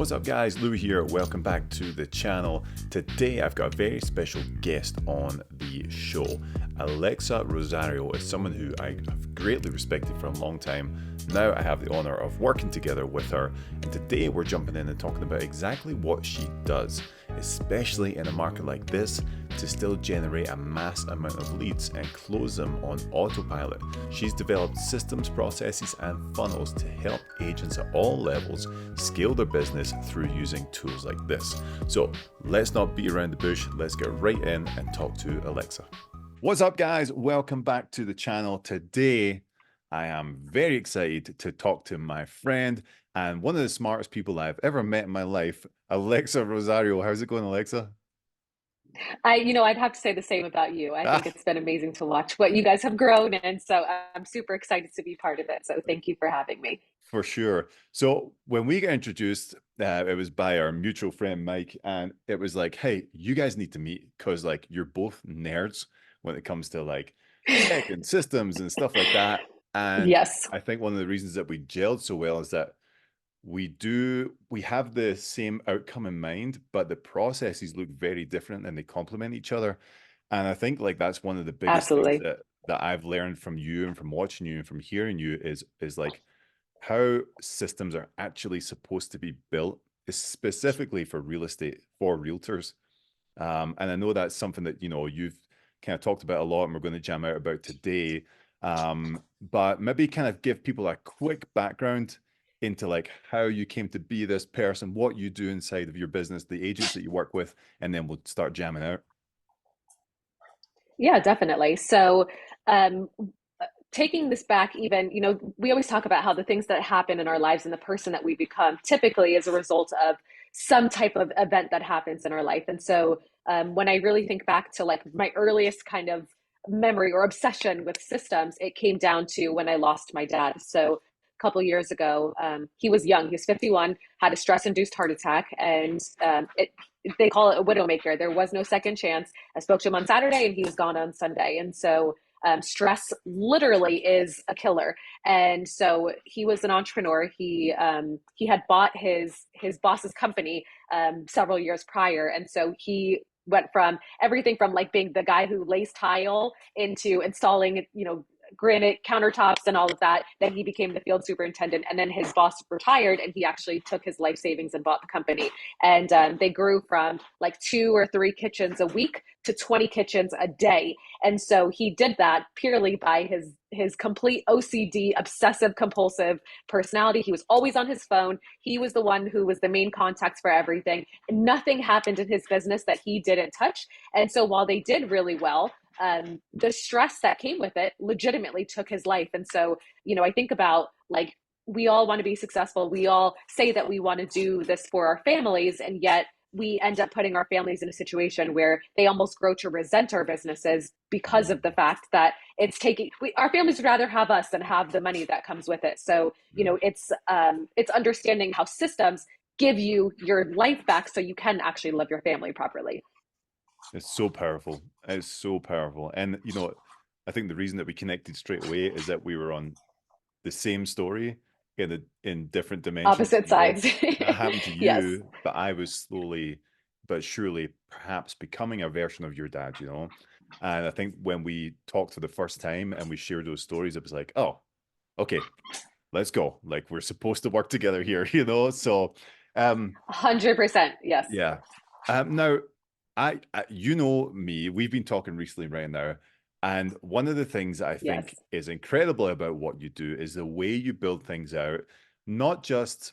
What's up guys, Lewi here, welcome back to the channel. Today I've got a very special guest on the show. Alexa Rosario is someone who I have greatly respected for a long time. Now I have the honor of working together with her, and today we're jumping in and talking about exactly what she does, especially in a market like this, to still generate a mass amount of leads and close them on autopilot. She's developed systems, processes, and funnels to help agents at all levels scale their business through using tools like this. So let's not beat around the bush, let's get right in and talk to Alexa. What's up guys, welcome back to the channel. Today I am very excited to talk to my friend and one of the smartest people I've ever met in my life, Alexa Rosario. How's it going, Alexa? I'd have to say the same about you. I think it's been amazing to watch what you guys have grown, and so I'm super excited to be part of it. So thank you for having me. For sure. So when we got introduced, it was by our mutual friend Mike, and it was like, "Hey, you guys need to meet because like you're both nerds when it comes to like tech and systems and stuff like that." And Yes, I think one of the reasons that we gelled so well is that we have the same outcome in mind, but the processes look very different and they complement each other. And I think like that's one of the biggest things absolutely. that I've learned from you and from watching you and from hearing you is like how systems are actually supposed to be built, specifically for real estate, for realtors. And I know that's something that, you've kind of talked about a lot and we're going to jam out about today. But maybe kind of give people a quick background into like how you came to be this person, what you do inside of your business, the agents that you work with, and then we'll start jamming out. Yeah, definitely. So, um, taking this back, even, we always talk about how the things that happen in our lives and the person that we become typically is a result of some type of event that happens in our life. And so, when I really think back to like my earliest kind of memory or obsession with systems, it came down to when I lost my dad. So, a couple years ago, he was young, he was 51, had a stress-induced heart attack, and they call it a widowmaker. There was no second chance. I spoke to him on Saturday and he was gone on Sunday. And so stress literally is a killer. And so he was an entrepreneur. He had bought his boss's company several years prior, and so he went from everything from like being the guy who lays tile into installing granite countertops and all of that. Then he became the field superintendent, and then his boss retired, and he actually took his life savings and bought the company. And they grew from like 2 or 3 kitchens a week to 20 kitchens a day. And so he did that purely by his complete OCD, obsessive compulsive personality. He was always on his phone. He was the one who was the main contact for everything. Nothing happened in his business that he didn't touch. And so while they did really well, the stress that came with it legitimately took his life. And so, I think about like, we all want to be successful. We all say that we want to do this for our families, and yet we end up putting our families in a situation where they almost grow to resent our businesses because of the fact that our families would rather have us than have the money that comes with it. So, it's understanding how systems give you your life back so you can actually love your family properly. It's so powerful. It's so powerful. And I think the reason that we connected straight away is that we were on the same story in different dimensions. Opposite sides. That happened to Yes. you, but I was slowly but surely perhaps becoming a version of your dad. And I think when we talked for the first time and we shared those stories, it was like, oh, okay, let's go. Like we're supposed to work together here. So 100%. Yes. yeah. Now, you know me, we've been talking recently right now, and one of the things that I think Yes. is incredible about what you do is the way you build things out, not just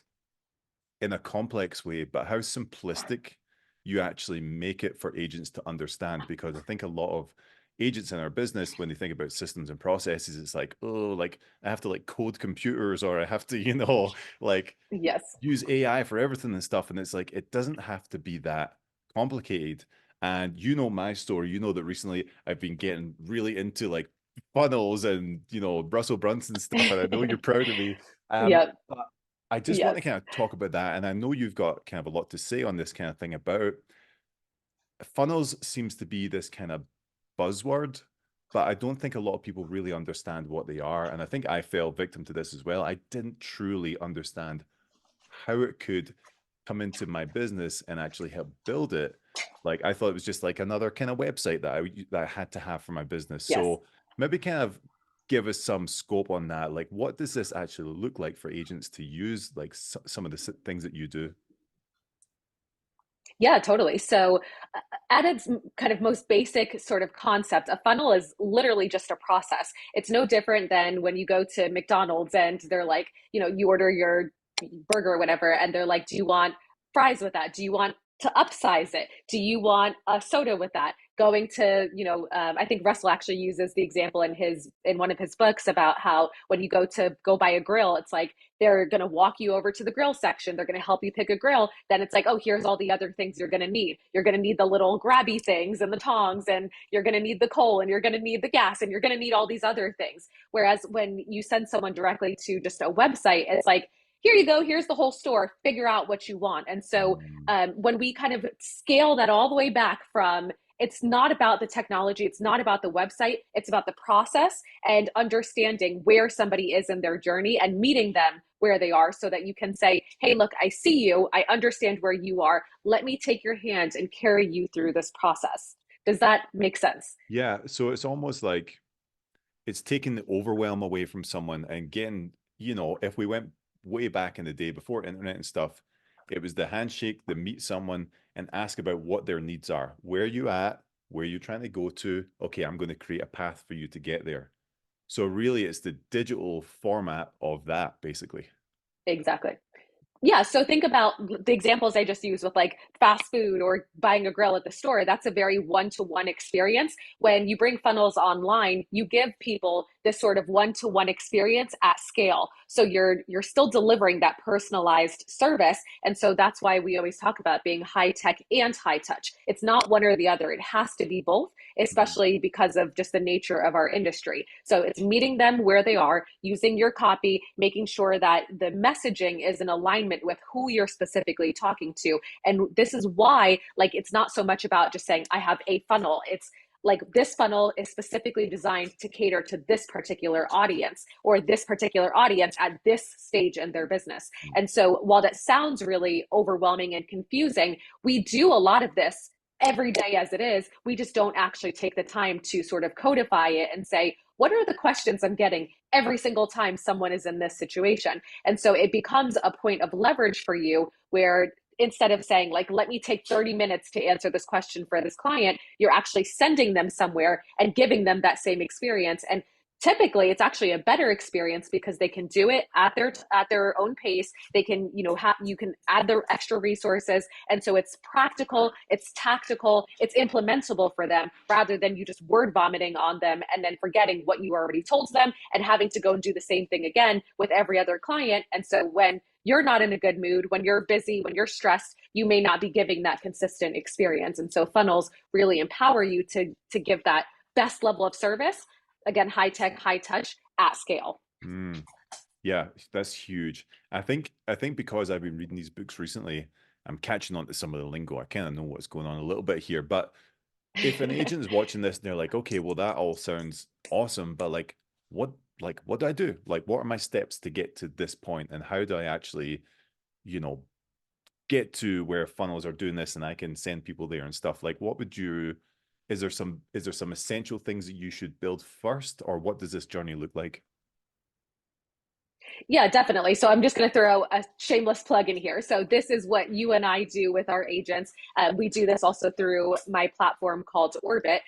in a complex way, but how simplistic you actually make it for agents to understand. Because I think a lot of agents in our business, when they think about systems and processes, it's like, oh, like I have to like code computers or I have to, like Yes. use AI for everything and stuff. And it's like, it doesn't have to be that complicated. And you know my story, you know that recently I've been getting really into like funnels and, Russell Brunson stuff. And I know you're proud of me. Yep. But I just want Yes. to kind of talk about that. And I know you've got kind of a lot to say on this kind of thing about funnels seems to be this kind of buzzword, but I don't think a lot of people really understand what they are. And I think I fell victim to this as well. I didn't truly understand how it could come into my business and actually help build it, like I thought it was just like another kind of website that I had to have for my business. Yes. So maybe kind of give us some scope on that. Like, what does this actually look like for agents to use, like some of the things that you do? Yeah, totally. So, at its kind of most basic sort of concept, a funnel is literally just a process. It's no different than when you go to McDonald's and they're like, you order your burger or whatever, and they're like, do you want fries with that? Do you want to upsize it? Do you want a soda with that? Going to, I think Russell actually uses the example in one of his books about how when you go buy a grill, it's like they're going to walk you over to the grill section. They're going to help you pick a grill. Then it's like, oh, here's all the other things you're going to need. You're going to need the little grabby things and the tongs, and you're going to need the coal, and you're going to need the gas, and you're going to need all these other things. Whereas when you send someone directly to just a website, it's like, here you go, here's the whole store, figure out what you want. And so Mm. when we kind of scale that all the way back from, it's not about the technology, it's not about the website, it's about the process and understanding where somebody is in their journey and meeting them where they are, so that you can say, hey, look, I see you, I understand where you are, let me take your hand and carry you through this process. Does that make sense? Yeah, so it's almost like it's taking the overwhelm away from someone and getting, if we went way back in the day before internet and stuff, it was the handshake, the meet someone and ask about what their needs are. Where are you at? Where are you trying to go to? Okay, I'm going to create a path for you to get there. So really it's the digital format of that, basically. Exactly. Yeah, so think about the examples I just used with like fast food or buying a grill at the store. That's a very one-to-one experience. When you bring funnels online, you give people this sort of one-to-one experience at scale. So you're still delivering that personalized service. And so that's why we always talk about being high tech and high touch. It's not one or the other. It has to be both, Mhm. especially because of just the nature of our industry. So it's meeting them where they are, using your copy, making sure that the messaging is in alignment with who you're specifically talking to. And this is why, like, it's not so much about just saying, I have a funnel. It's like this funnel is specifically designed to cater to this particular audience, or this particular audience at this stage in their business. And so while that sounds really overwhelming and confusing, we do a lot of this every day as it is. We just don't actually take the time to sort of codify it and say, what are the questions I'm getting every single time someone is in this situation? And so it becomes a point of leverage for you where instead of saying, like, let me take 30 minutes to answer this question for this client, you're actually sending them somewhere and giving them that same experience. And typically it's actually a better experience because they can do it at their own pace. They can, you can add their extra resources, and so it's practical, it's tactical, it's implementable for them, rather than you just word vomiting on them and then forgetting what you already told them and having to go and do the same thing again with every other client. And so when you're not in a good mood, when you're busy, when you're stressed, you may not be giving that consistent experience. And so funnels really empower you to give that best level of service. Again, high tech, high touch at scale. Mm. Yeah, that's huge. I think because I've been reading these books recently, I'm catching on to some of the lingo. I kind of know what's going on a little bit here. But if an agent is watching this and they're like, okay, well, that all sounds awesome, but what what do I do? Like, what are my steps to get to this point, and how do I actually, you know, get to where funnels are doing this and I can send people there and stuff? Like, what would you? Is there some essential things that you should build first, or what does this journey look like? Yeah, definitely. So I'm just going to throw a shameless plug in here. So this is what you and I do with our agents. We do this also through my platform called Orbit.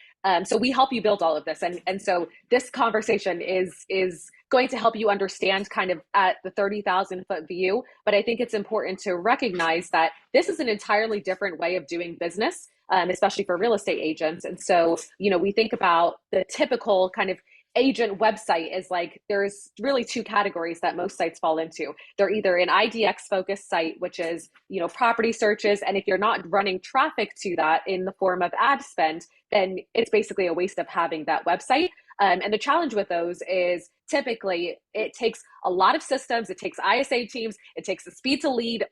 So we help you build all of this, and so this conversation is going to help you understand kind of at the 30,000 foot view. But I think it's important to recognize that this is an entirely different way of doing business. Especially for real estate agents. And so, we think about the typical kind of agent website is like, there's really two categories that most sites fall into. They're either an IDX focused site, which is, property searches. And if you're not running traffic to that in the form of ad spend, then it's basically a waste of having that website. And the challenge with those is typically it takes a lot of systems. It takes ISA teams. It takes the speed to lead,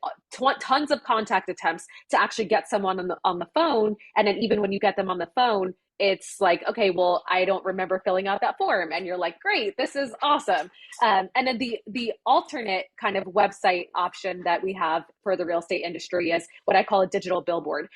tons of contact attempts to actually get someone on the phone. And then even when you get them on the phone, it's like, okay, well, I don't remember filling out that form. And you're like, great, this is awesome. And then the alternate kind of website option that we have for the real estate industry is what I call a digital billboard.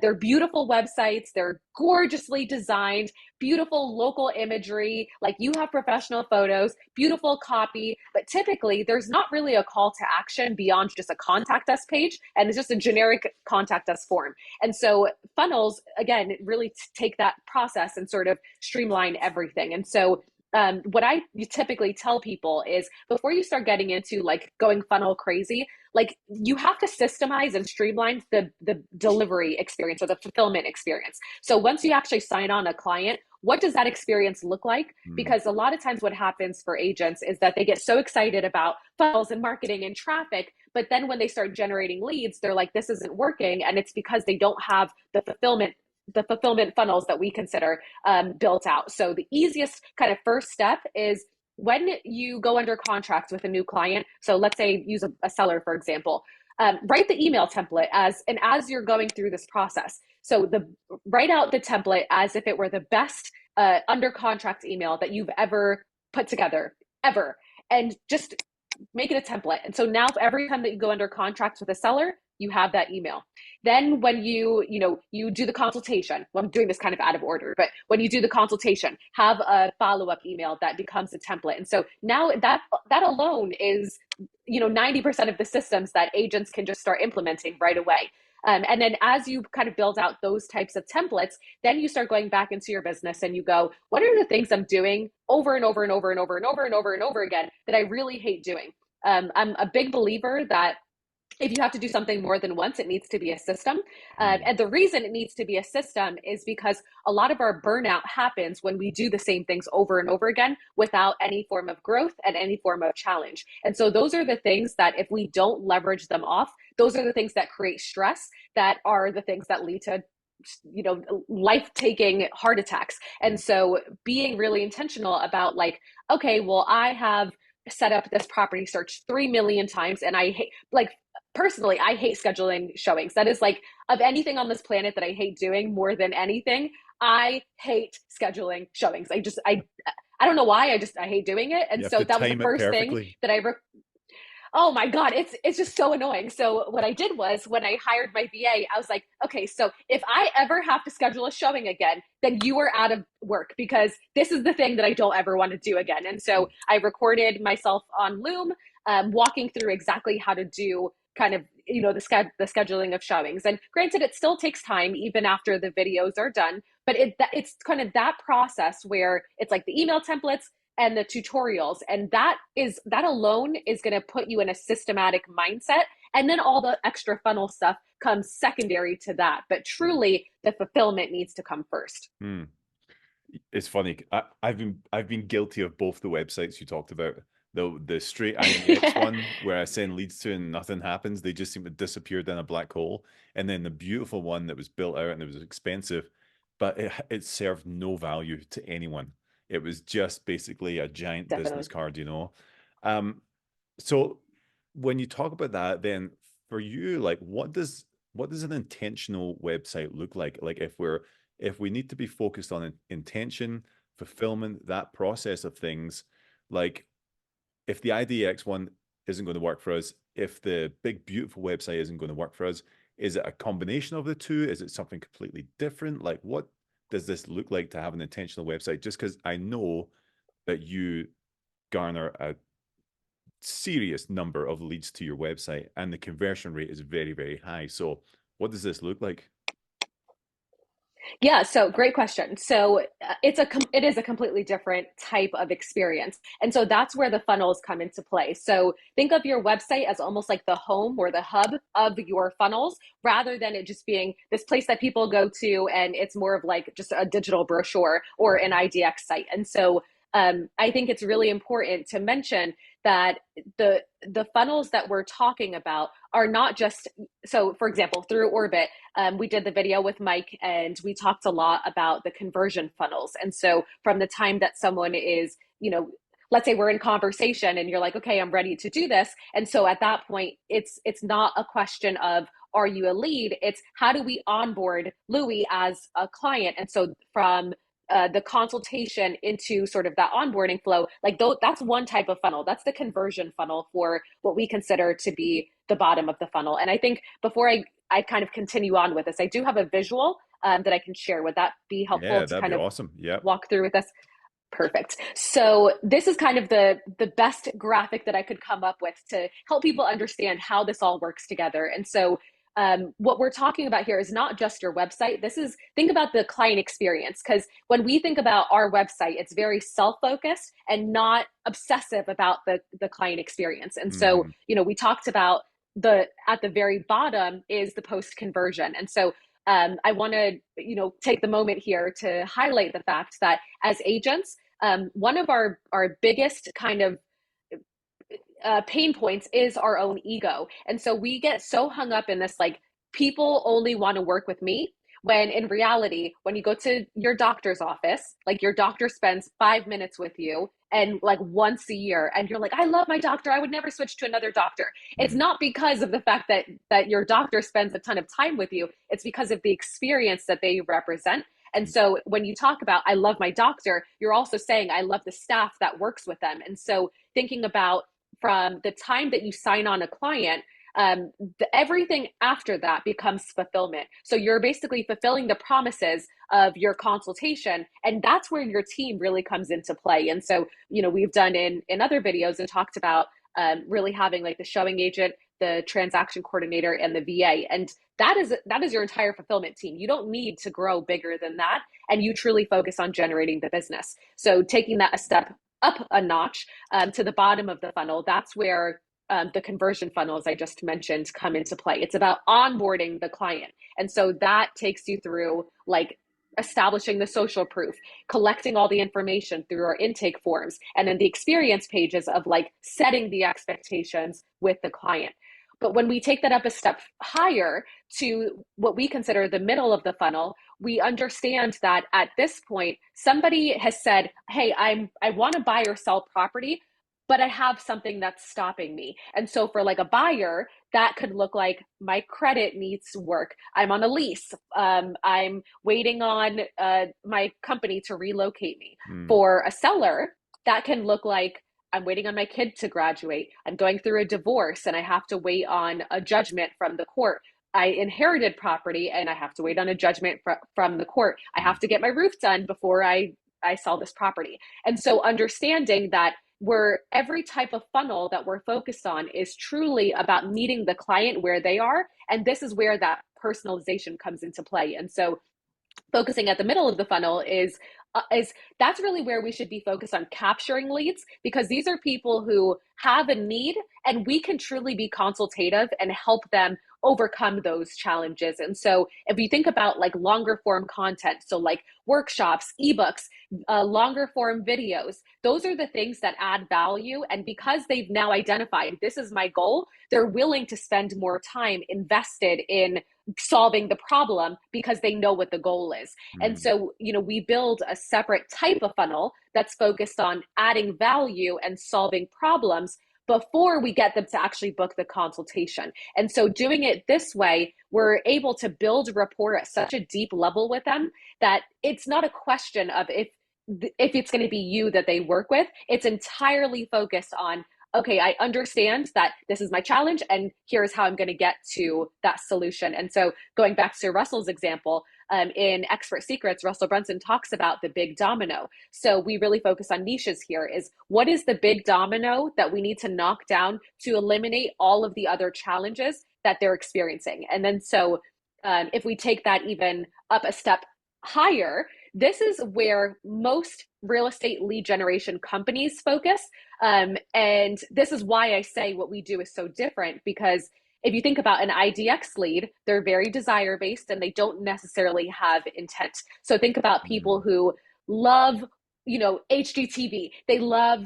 They're beautiful websites. They're gorgeously designed, beautiful local imagery. Like you have professional photos, beautiful copy, but typically there's not really a call to action beyond just a contact us page. And it's just a generic contact us form. And so funnels, again, really take that process and sort of streamline everything. And so what I typically tell people is before you start getting into like going funnel crazy, like you have to systemize and streamline the delivery experience or the fulfillment experience. So once you actually sign on a client, what does that experience look like? Because a lot of times what happens for agents is that they get so excited about funnels and marketing and traffic, but then when they start generating leads, they're like, this isn't working. And it's because they don't have the fulfillment funnels that we consider built out. So the easiest kind of first step is when you go under contracts with a new client. So let's say use a seller, for example, write the email template as you're going through this process. So write out the template as if it were the best under contract email that you've ever put together, ever. And just make it a template. And so now every time that you go under contract with a seller, you have that email. Then when you do the consultation, well, I'm doing this kind of out of order, but when you do the consultation, have a follow-up email that becomes a template. And so now that alone is, 90% of the systems that agents can just start implementing right away. And then as you kind of build out those types of templates, then you start going back into your business and you go, what are the things I'm doing over and over and over and over and over and over and over again that I really hate doing? I'm a big believer that if you have to do something more than once, it needs to be a system. And the reason it needs to be a system is because a lot of our burnout happens when we do the same things over and over again without any form of growth and any form of challenge. And so those are the things that if we don't leverage them off, those are the things that create stress, that are the things that lead to life-taking heart attacks. And so being really intentional about like, okay, well, I have set up this property search 3 million times and I hate, like, personally, I hate scheduling showings. That is like, of anything on this planet that I hate doing more than anything, I hate scheduling showings. I don't know why, I hate doing it. And You have so to that was the time it first thing perfectly. that oh my God, it's just so annoying. So what I did was when I hired my VA, I was like, okay, so if I ever have to schedule a showing again, then you are out of work because this is the thing that I don't ever want to do again. And so I recorded myself on Loom, walking through exactly how to do kind of, the scheduling of showings. And granted, it still takes time even after the videos are done, but it's kind of that process where it's like the email templates and the tutorials. And that alone is going to put you in a systematic mindset. And then all the extra funnel stuff comes secondary to that. But truly, the fulfillment needs to come first. Hmm. It's funny. I've been guilty of both the websites you talked about. The straight IDX one where I send leads to and nothing happens. They just seem to disappear down a black hole. And then the beautiful one that was built out and it was expensive, but it served no value to anyone. It was just basically a giant business Definitely. card. Um, so when you talk about that, then for you, like what does an intentional website look like? Like if we need to be focused on intention, fulfillment, that process of things, like if the IDX one isn't going to work for us, if the big beautiful website isn't going to work for us, is it a combination of the two? Is it something completely different? Like what does this look like to have an intentional website? Just because I know that you garner a serious number of leads to your website and the conversion rate is very, very high. So what does this look like? Yeah, so great question. So it is a completely different type of experience. And so that's where the funnels come into play. So think of your website as almost like the home or the hub of your funnels rather than it just being this place that people go to and it's more of like just a digital brochure or an IDX site. And so I think it's really important to mention that the funnels that we're talking about are not just, so for example, through Orbit, we did the video with Mike and we talked a lot about the conversion funnels. And so from the time that someone is, let's say we're in conversation and you're like, okay, I'm ready to do this. And so at that point, it's not a question of, are you a lead? It's how do we onboard Lewi as a client? And so from the consultation into sort of that onboarding flow, like that's one type of funnel. That's the conversion funnel for what we consider to be the bottom of the funnel. And I think before I kind of continue on with this, I do have a visual that I can share. Would that be helpful Yeah, to that'd be kind of awesome. Yep. walk through with us? Perfect. So this is kind of the best graphic that I could come up with to help people understand how this all works together. And so what we're talking about here is not just your website. This is, think about the client experience, because when we think about our website, it's very self-focused and not obsessive about the client experience. And so, Mm, we talked about at the very bottom is the post conversion. And so I want to, take the moment here to highlight the fact that as agents, one of our biggest kind of pain points is our own ego. And so we get so hung up in this, like, people only want to work with me. When in reality, when you go to your doctor's office, like your doctor spends 5 minutes with you and like once a year, and you're like, I love my doctor. I would never switch to another doctor. It's mm, not because of the fact that your doctor spends a ton of time with you. It's because of the experience that they represent. And so when you talk about, I love my doctor, you're also saying, I love the staff that works with them. And so thinking about from the time that you sign on a client, everything after that becomes fulfillment. So you're basically fulfilling the promises of your consultation, and that's where your team really comes into play. And so, we've done in other videos and talked about really having like the showing agent, the transaction coordinator, and the VA, and that is your entire fulfillment team. You don't need to grow bigger than that, and you truly focus on generating the business. So taking that a step up a notch to the bottom of the funnel, that's where the conversion funnels I just mentioned come into play. It's about onboarding the client. And so that takes you through like establishing the social proof, collecting all the information through our intake forms, and then the experience pages of like setting the expectations with the client. But when we take that up a step higher to what we consider the middle of the funnel, we understand that at this point, somebody has said, hey, I want to buy or sell property, but I have something that's stopping me. And so for like a buyer, that could look like my credit needs work. I'm on a lease. I'm waiting on my company to relocate me. mm, For a seller, that can look like I'm waiting on my kid to graduate. I'm going through a divorce and I have to wait on a judgment from the court. I inherited property and I have to wait on a judgment from the court. I mm, have to get my roof done before I sell this property. And so understanding that where every type of funnel that we're focused on is truly about meeting the client where they are. And this is where that personalization comes into play. And so focusing at the middle of the funnel is that's really where we should be focused on capturing leads, because these are people who have a need and we can truly be consultative and help them overcome those challenges. And so if you think about like longer form content, so like workshops, ebooks, longer form videos, those are the things that add value. And because they've now identified this is my goal, they're willing to spend more time invested in solving the problem because they know what the goal is. And mm. so, we build a separate type of funnel that's focused on adding value and solving problems before we get them to actually book the consultation. And so doing it this way, we're able to build rapport at such a deep level with them that it's not a question of if it's going to be you that they work with. It's entirely focused on, okay, I understand that this is my challenge and here's how I'm going to get to that solution. And so going back to Russell's example, in Expert Secrets, Russell Brunson talks about the big domino. So we really focus on niches here, is what is the big domino that we need to knock down to eliminate all of the other challenges that they're experiencing. And then so if we take that even up a step higher, this is where most real estate lead generation companies focus. And this is why I say what we do is so different, because if you think about an IDX lead, they're very desire based and they don't necessarily have intent. So think about people Mm. who love, HGTV. They love,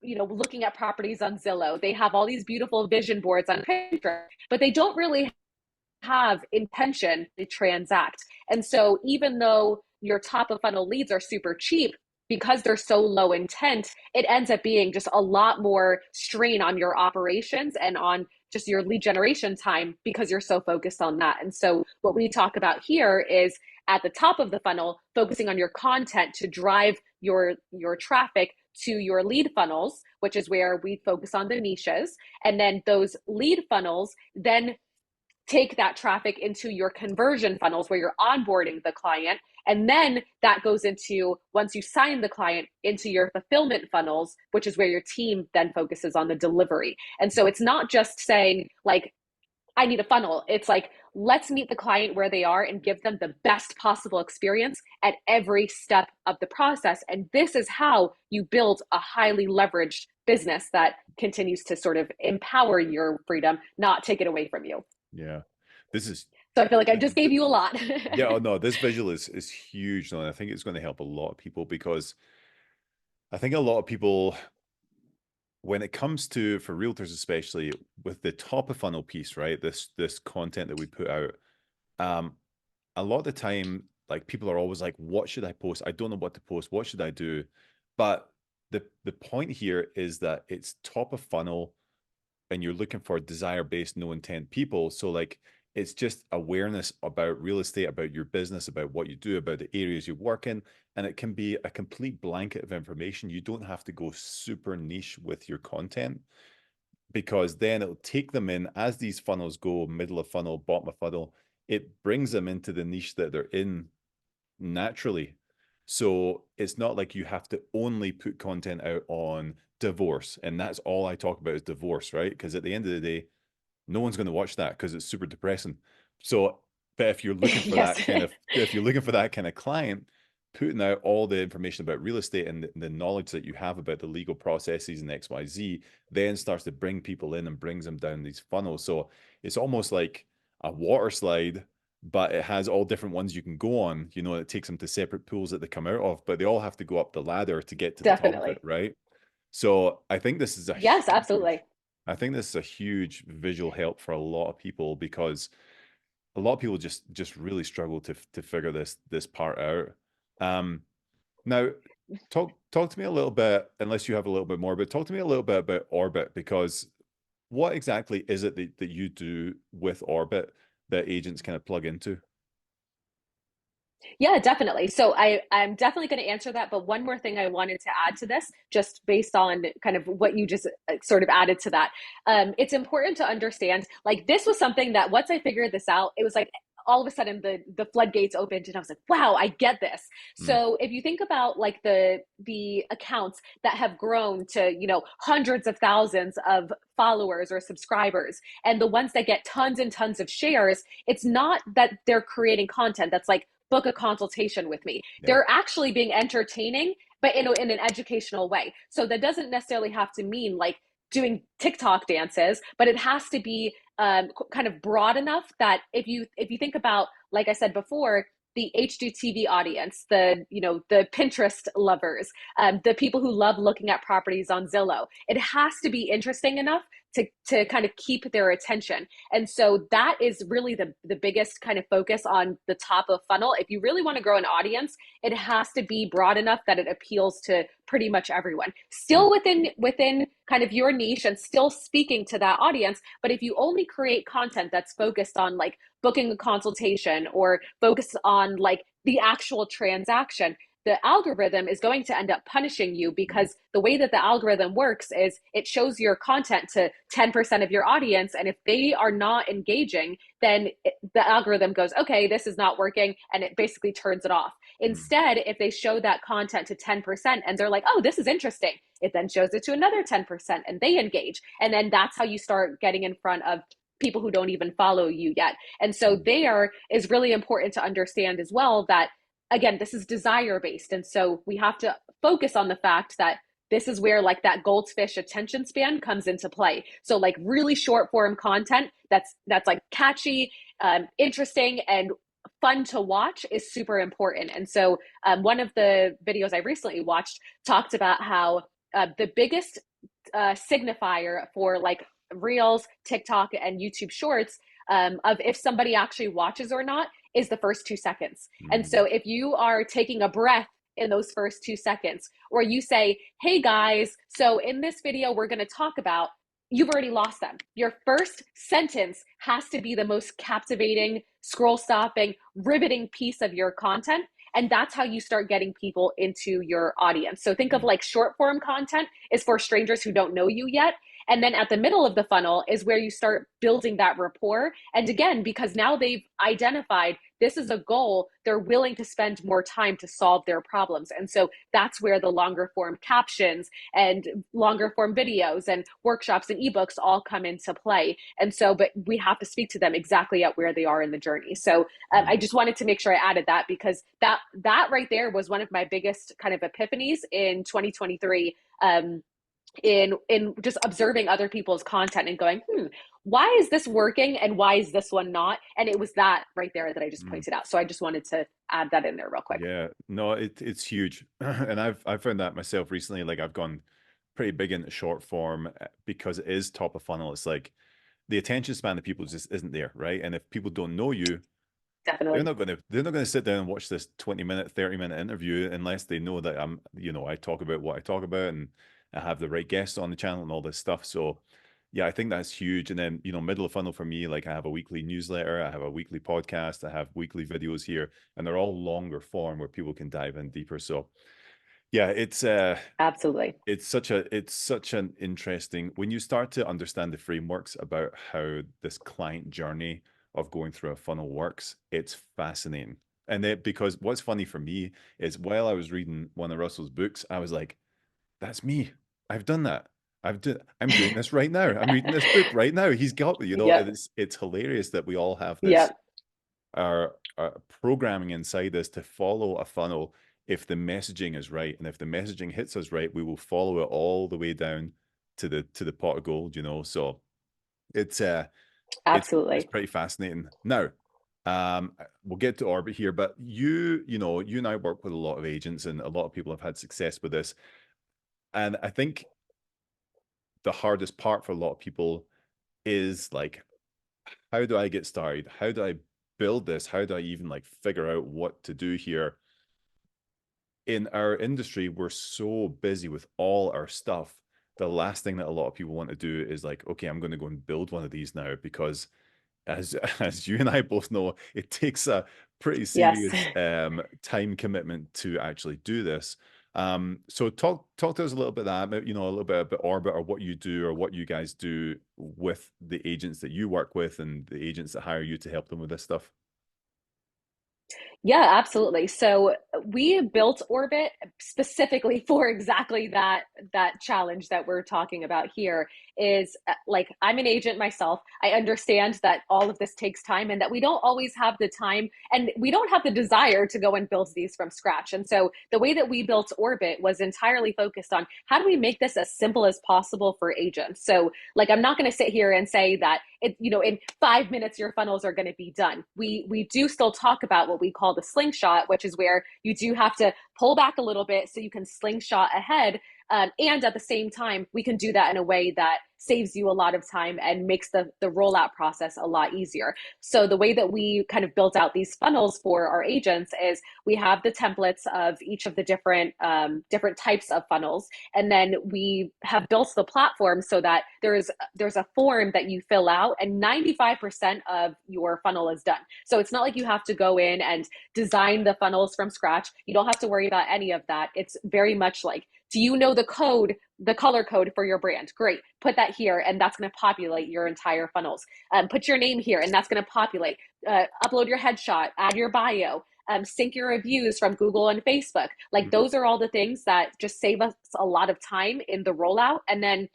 looking at properties on Zillow. They have all these beautiful vision boards on Pinterest, but they don't really have intention to transact. And so even though your top of funnel leads are super cheap, because they're so low intent, it ends up being just a lot more strain on your operations and on just your lead generation time because you're so focused on that. And so what we talk about here is at the top of the funnel, focusing on your content to drive your traffic to your lead funnels, which is where we focus on the niches. And then those lead funnels then take that traffic into your conversion funnels where you're onboarding the client. And then that goes into, once you sign the client, into your fulfillment funnels, which is where your team then focuses on the delivery. And so it's not just saying, like, I need a funnel. It's like, let's meet the client where they are and give them the best possible experience at every step of the process. And this is how you build a highly leveraged business that continues to sort of empower your freedom, not take it away from you. Yeah. This is So I feel like I just gave you a lot. yeah, oh no, this visual is huge, and I think it's going to help a lot of people because I think a lot of people, when it comes to, for realtors especially, with the top of funnel piece, right? This content that we put out, um, a lot of the time, like people are always like, what should I post? I don't know what to post. What should I do? But the point here is that it's top of funnel and you're looking for desire-based, no intent people. So like it's just awareness about real estate, about your business, about what you do, about the areas you work in. And it can be a complete blanket of information. You don't have to go super niche with your content because then it'll take them in as these funnels go, middle of funnel, bottom of funnel. It brings them into the niche that they're in naturally. So it's not like you have to only put content out on divorce. And that's all I talk about is divorce, right? Because at the end of the day, no one's going to watch that because it's super depressing. So, but if you're looking for Yes. that kind of, if you're looking for that kind of client, putting out all the information about real estate and the knowledge that you have about the legal processes and XYZ, then starts to bring people in and brings them down these funnels. So it's almost like a water slide, but it has all different ones you can go on. You know, it takes them to separate pools that they come out of, but they all have to go up the ladder to get to the top of it, Definitely. right? So I think this is a Yes, huge, absolutely. I think this is a huge visual help for a lot of people because a lot of people just really struggle to figure this part out. Um, now talk to me a little bit, unless you have a little bit more, but talk to me a little bit about Orbit because what exactly is it that you do with Orbit that agents kind of plug into? Yeah, definitely. So I'm definitely going to answer that. But one more thing I wanted to add to this, just based on kind of what you just sort of added to that. It's important to understand, like this was something that once I figured this out, it was like all of a sudden the floodgates opened and I was like, wow, I get this. Mm, So if you think about like the accounts that have grown to, hundreds of thousands of followers or subscribers and the ones that get tons and tons of shares, it's not that they're creating content that's like book a consultation with me. yeah. They're actually being entertaining, but in an educational way. So that doesn't necessarily have to mean like doing TikTok dances, but it has to be kind of broad enough that if you think about, like I said before, the HGTV audience, the Pinterest lovers, the people who love looking at properties on Zillow, it has to be interesting enough to kind of keep their attention. And so that is really the biggest kind of focus on the top of funnel. If you really want to grow an audience, it has to be broad enough that it appeals to pretty much everyone. Mm, Still within kind of your niche and still speaking to that audience, but if you only create content that's focused on like booking a consultation or focus on like the actual transaction, the algorithm is going to end up punishing you mm, because the way that the algorithm works is it shows your content to 10% of your audience. And if they are not engaging, then the algorithm goes, okay, this is not working. And it basically turns it off. mm, Instead, if they show that content to 10% and they're like, oh, this is interesting, it then shows it to another 10% and they engage. And then that's how you start getting in front of people who don't even follow you yet. And so mm, there is really important to understand as well that again, this is desire based. And so we have to focus on the fact that this is where like that goldfish attention span comes into play. So like really short form content that's like catchy, interesting, and fun to watch is super important. And so one of the videos I recently watched talked about how the biggest signifier for like Reels, TikTok, and YouTube Shorts of if somebody actually watches or not is the first 2 seconds. And mm, so if you are taking a breath in those first 2 seconds. Or you say, hey guys, so in this video, we're going to talk about, you've already lost them. Your first sentence has to be the most captivating, scroll stopping, riveting piece of your content. And that's how you start getting people into your audience. So think of like short form content is for strangers who don't know you yet. And then at the middle of the funnel is where you start building that rapport. And again, because now they've identified this is a goal, they're willing to spend more time to solve their problems. And so that's where the longer form captions and longer form videos and workshops and ebooks all come into play. And so, but we have to speak to them exactly at where they are in the journey. So I just wanted to make sure I added that, because that right there was one of my biggest kind of epiphanies in 2023. In just observing other people's content and going, why is this working and why is this one not? And it was that right there that I just Mm. pointed out. So I just wanted to add that in there real quick. Yeah, no, it's huge. And I've found that myself recently. Like I've gone pretty big into short form because it is top of funnel. It's like the attention span of people just isn't there, right? And if people don't know you, Definitely. they're not gonna sit down and watch this 20-minute, 30-minute interview unless they know that I talk about what I talk about and I have the right guests on the channel and all this stuff. So yeah, I think that's huge. And then, middle of funnel for me, like I have a weekly newsletter, I have a weekly podcast, I have weekly videos here, and they're all longer form where people can dive in deeper. So yeah, Absolutely. it's such an interesting when you start to understand the frameworks about how this client journey of going through a funnel works. It's fascinating. And because what's funny for me is while I was reading one of Russell's books, I was like, that's me. I've done that. I'm doing this right now. I'm reading this book right now. He's got, Yep. it's hilarious that we all have this Yep. our programming inside us to follow a funnel. If the messaging is right and if the messaging hits us right, we will follow it all the way down to the pot of gold. So it's it's Absolutely. pretty fascinating. Now, we'll get to orbit here, but you and I work with a lot of agents, and a lot of people have had success with this. And I think the hardest part for a lot of people is like, how do I get started? How do I build this? How do I even like figure out what to do here? In our industry, we're so busy with all our stuff. The last thing that a lot of people want to do is like, okay, I'm going to go and build one of these now, because as as you and I both know, it takes a pretty Yes. serious time commitment to actually do this. So talk to us a little bit about a little bit about Orbit, or what you do, or what you guys do with the agents that you work with and the agents that hire you to help them with this stuff. Yeah, absolutely. So we built Orbit specifically for exactly that challenge that we're talking about here. Is like, I'm an agent myself. I understand that all of this takes time and that we don't always have the time and we don't have the desire to go and build these from scratch. And so the way that we built Orbit was entirely focused on how do we make this as simple as possible for agents. So like, I'm not going to sit here and say that in 5 minutes your funnels are going to be done. We do still talk about what we call the slingshot, which is where you do have to pull back a little bit so you can slingshot ahead. And at the same time, we can do that in a way that saves you a lot of time and makes the rollout process a lot easier. So the way that we kind of built out these funnels for our agents is we have the templates of each of the different types of funnels, and then we have built the platform so that there's a form that you fill out, and 95% of your funnel is done. So it's not like you have to go in and design the funnels from scratch. You don't have to worry about any of that. It's very much like, do you know the color code for your brand? Great. Put that here, and that's going to populate your entire funnels. Put your name here, and that's going to populate. Upload your headshot, add your bio, sync your reviews from Google and Facebook. Like, Mhm. those are all the things that just save us a lot of time in the rollout. And then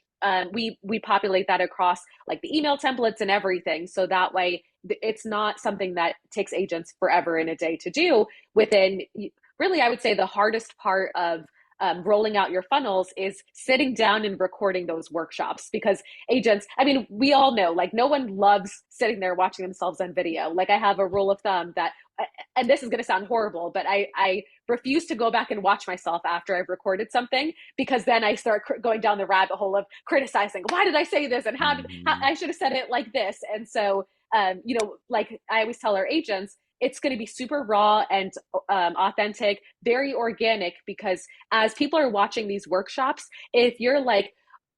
we populate that across like the email templates and everything. So that way it's not something that takes agents forever in a day to do. Within, really, I would say the hardest part of rolling out your funnels is sitting down and recording those workshops, because agents, I mean, we all know, like, no one loves sitting there watching themselves on video. Like, I have a rule of thumb that, and this is going to sound horrible, but I refuse to go back and watch myself after I've recorded something, because then I start going down the rabbit hole of criticizing, why did I say this, and how Mhm. I should have said it like this. And so like I always tell our agents, it's going to be super raw and authentic, very organic, because as people are watching these workshops, if you're like,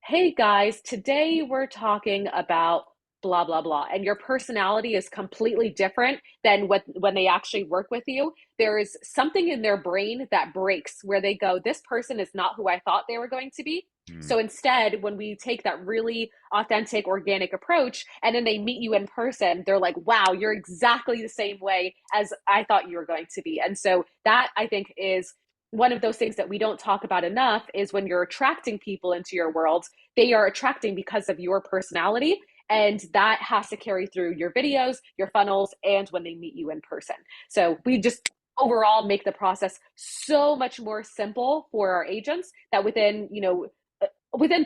hey guys, today we're talking about blah blah blah, and your personality is completely different than what when they actually work with you, there is something in their brain that breaks where they go, this person is not who I thought they were going to be. Hmm. So instead, when we take that really authentic, organic approach, and then they meet you in person, they're like, wow, you're exactly the same way as I thought you were going to be. And so that, I think, is one of those things that we don't talk about enough, is when you're attracting people into your world, they are attracting because of your personality. And that has to carry through your videos, your funnels, and when they meet you in person. So we just overall make the process so much more simple for our agents, that within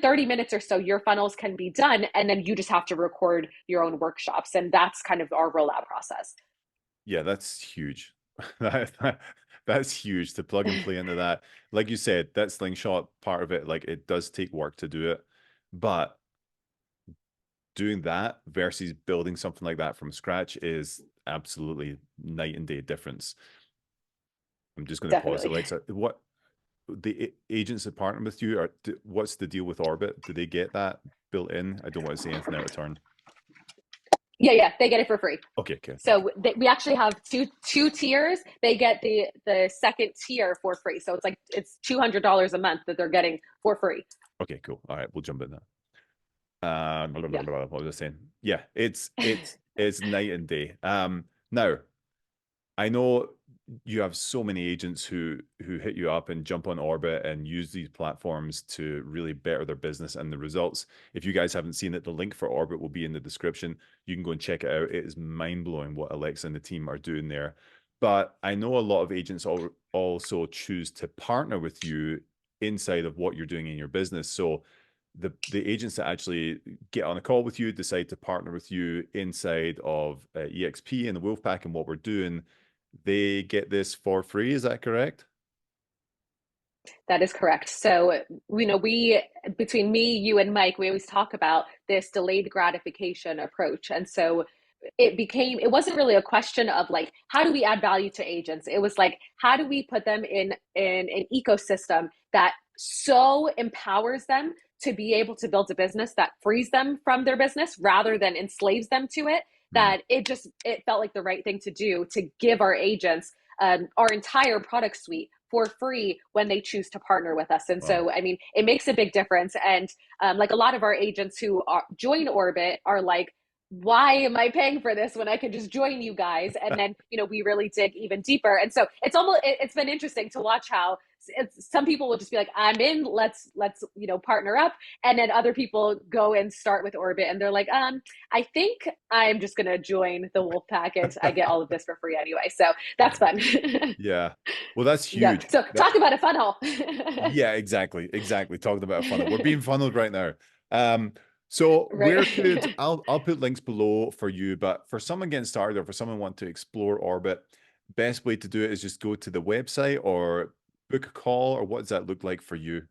30 minutes or so, your funnels can be done. And then you just have to record your own workshops. And that's kind of our rollout process. Yeah, that's huge. That's huge to plug and play into that. Like you said, that slingshot part of it, like it does take work to do it, but doing that versus building something like that from scratch is absolutely night and day difference. I'm just going to pause. Definitely. Alexa, what the agents that partner with you are, what's the deal with Orbit? Do they get that built in? I don't want to say anything out of turn. Yeah, yeah, they get it for free. Okay, okay, okay. So we actually have two tiers. They get the second tier for free. So it's $200 a month that they're getting for free. Okay, cool. All right, we'll jump in that. Blah, blah, blah, Yeah. blah, what was I saying? Yeah, it's night and day. Now I know you have so many agents who hit you up and jump on Orbit and use these platforms to really better their business and the results. If you guys haven't seen it, the link for Orbit will be in the description. You can go and check it out. It is mind blowing what Alexa and the team are doing there. But I know a lot of agents also choose to partner with you inside of what you're doing in your business. So the agents that actually get on a call with you, decide to partner with you inside of EXP and the Wolfpack and what we're doing, they get this for free. Is that correct? That is correct. So, we, between me, you, and Mike, we always talk about this delayed gratification approach. And so it wasn't really a question of like, how do we add value to agents? It was like, how do we put them in an ecosystem that so empowers them to be able to build a business that frees them from their business rather than enslaves them to it, Mm. that it felt like the right thing to do, to give our agents our entire product suite for free when they choose to partner with us. And Wow. so, I mean, it makes a big difference. And like a lot of our agents who join Orbit are like, why am I paying for this when I can just join you guys? And then, we really dig even deeper. And so it's been interesting to watch how some people will just be like, I'm in, let's partner up. And then other people go and start with Orbit and they're like, I think I'm just going to join the Wolf Packet. I get all of this for free anyway. So that's fun. Yeah. Well, that's Yeah. huge. So That talk about a funnel. Yeah, exactly. Exactly. Talking about a funnel. We're being funneled right now. Um, so where could Right. I'll put links below for you, but for someone getting started or for someone wanting to explore Orbit, best way to do it is just go to the website or book a call, or what does that look like for you?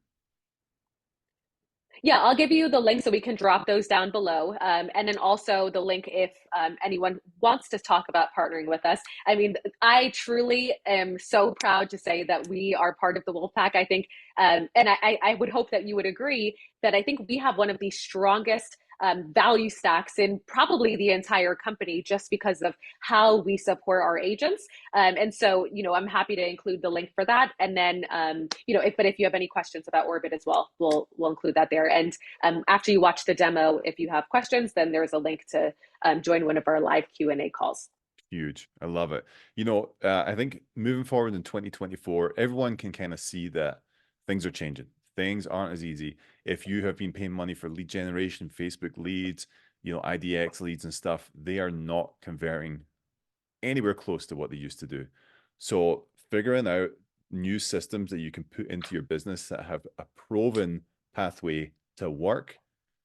Yeah, I'll give you the link so we can drop those down below. And then also the link if anyone wants to talk about partnering with us. I mean, I truly am so proud to say that we are part of the Wolfpack. I think, and I would hope that you would agree that I think we have one of the strongest value stacks in probably the entire company, just because of how we support our agents. And so, I'm happy to include the link for that. And then, if you have any questions about Orbit as well, we'll include that there. And after you watch the demo, if you have questions, then there's a link to join one of our live Q&A calls. Huge. I love it. I think moving forward in 2024, everyone can kind of see that things are changing. Things aren't as easy. If you have been paying money for lead generation, Facebook leads, IDX leads and stuff, they are not converting anywhere close to what they used to do. So figuring out new systems that you can put into your business that have a proven pathway to work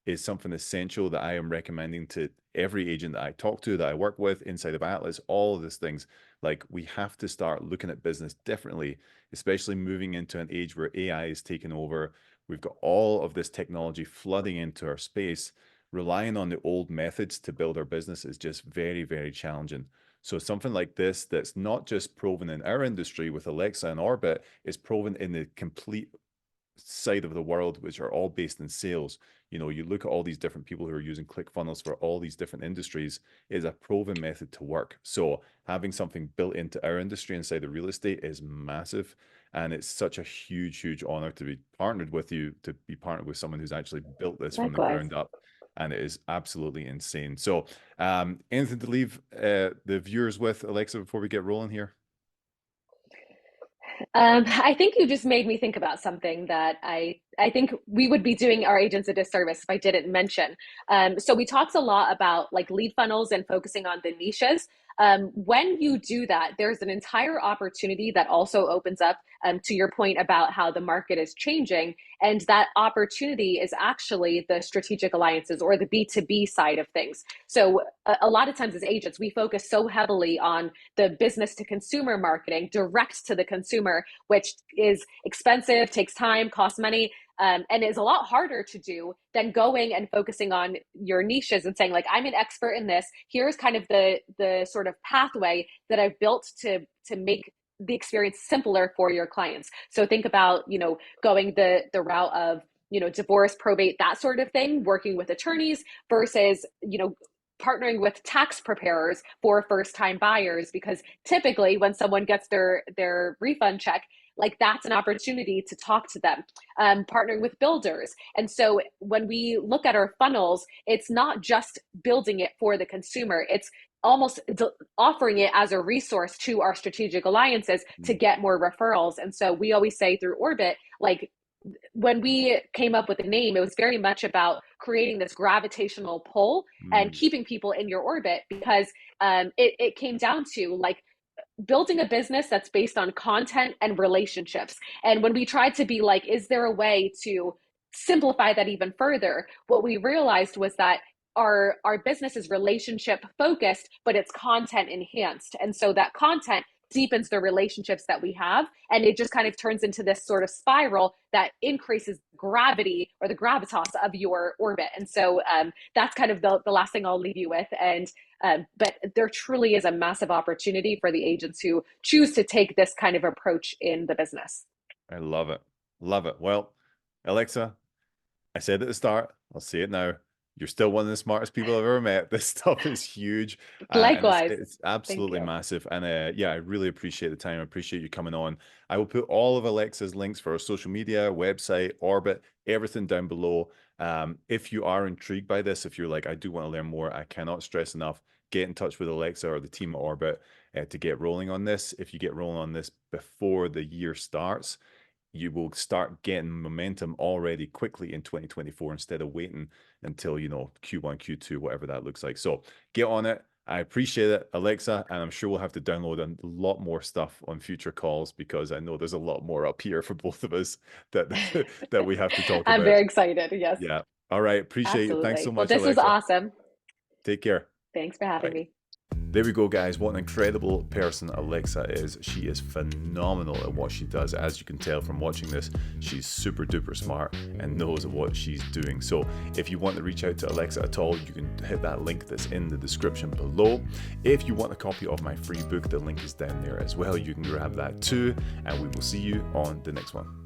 is something essential that I am recommending to every agent that I talk to, that I work with inside of Atlas, all of these things. Like, we have to start looking at business differently, especially moving into an age where AI is taking over. We've got all of this technology flooding into our space. Relying on the old methods to build our business is just very, very challenging. So something like this that's not just proven in our industry with Alexa and Orbit, is proven in the complete side of the world, which are all based in sales. You know, you look at all these different people who are using ClickFunnels for all these different industries, is a proven method to work. So having something built into our industry inside of real estate is massive. And it's such a huge, huge honor to be partnered with you, to be partnered with someone who's actually built this from the Likewise. ground up. And it is absolutely insane. So, anything to leave the viewers with, Alexa, before we get rolling here? I think you just made me think about something that I think we would be doing our agents a disservice if I didn't mention. So we talked a lot about like lead funnels and focusing on the niches. When you do that, there's an entire opportunity that also opens up, to your point about how the market is changing. And that opportunity is actually the strategic alliances or the B2B side of things. So a lot of times as agents, we focus so heavily on the business to consumer marketing, direct to the consumer, which is expensive, takes time, costs money, and is a lot harder to do than going and focusing on your niches and saying, like, I'm an expert in this. Here's kind of the sort of pathway that I've built to make the experience simpler for your clients. So think about, going the route of, divorce, probate, that sort of thing, working with attorneys versus, partnering with tax preparers for first time buyers, because typically when someone gets their refund check, like that's an opportunity to talk to them. Partnering with builders. And so when we look at our funnels, it's not just building it for the consumer, it's almost offering it as a resource to our strategic alliances to get more referrals. And so we always say through Orbit, like, when we came up with the name, it was very much about creating this gravitational pull and Mm, keeping people in your orbit, because it came down to like building a business that's based on content and relationships. And when we tried to be like, is there a way to simplify that even further? What we realized was that our business is relationship focused, but it's content enhanced. And so that content deepens the relationships that we have. And it just kind of turns into this sort of spiral that increases gravity or the gravitas of your orbit. And so that's kind of the last thing I'll leave you with. And but there truly is a massive opportunity for the agents who choose to take this kind of approach in the business. I love it. Love it. Well, Alexa, I said at the start, I'll say it now. You're still one of the smartest people I've ever met. This stuff is huge, and it's Likewise. it's Thank absolutely you. massive. And yeah, I really appreciate the time. I appreciate you coming on. I will put all of Alexa's links for her social media, website, Orbit, everything down below. If you are intrigued by this, if you're like, I do want to learn more, I cannot stress enough, get in touch with Alexa or the team at Orbit to get rolling on this. If you get rolling on this before the year starts, you will start getting momentum already quickly in 2024 instead of waiting until, Q1, Q2, whatever that looks like. So get on it. I appreciate it, Alexa, and I'm sure we'll have to download a lot more stuff on future calls because I know there's a lot more up here for both of us that that we have to talk I'm about. very excited. Yes, Yeah. All right. Appreciate it. Thanks so absolutely. Well, much, this was Alexa. awesome. Take care. Thanks for having Bye. me. There we go, guys. What an incredible person Alexa is. She is phenomenal at what she does. As you can tell from watching this, she's super duper smart and knows what she's doing. So if you want to reach out to Alexa at all, you can hit that link that's in the description below. If you want a copy of my free book, the link is down there as well. You can grab that too, and we will see you on the next one.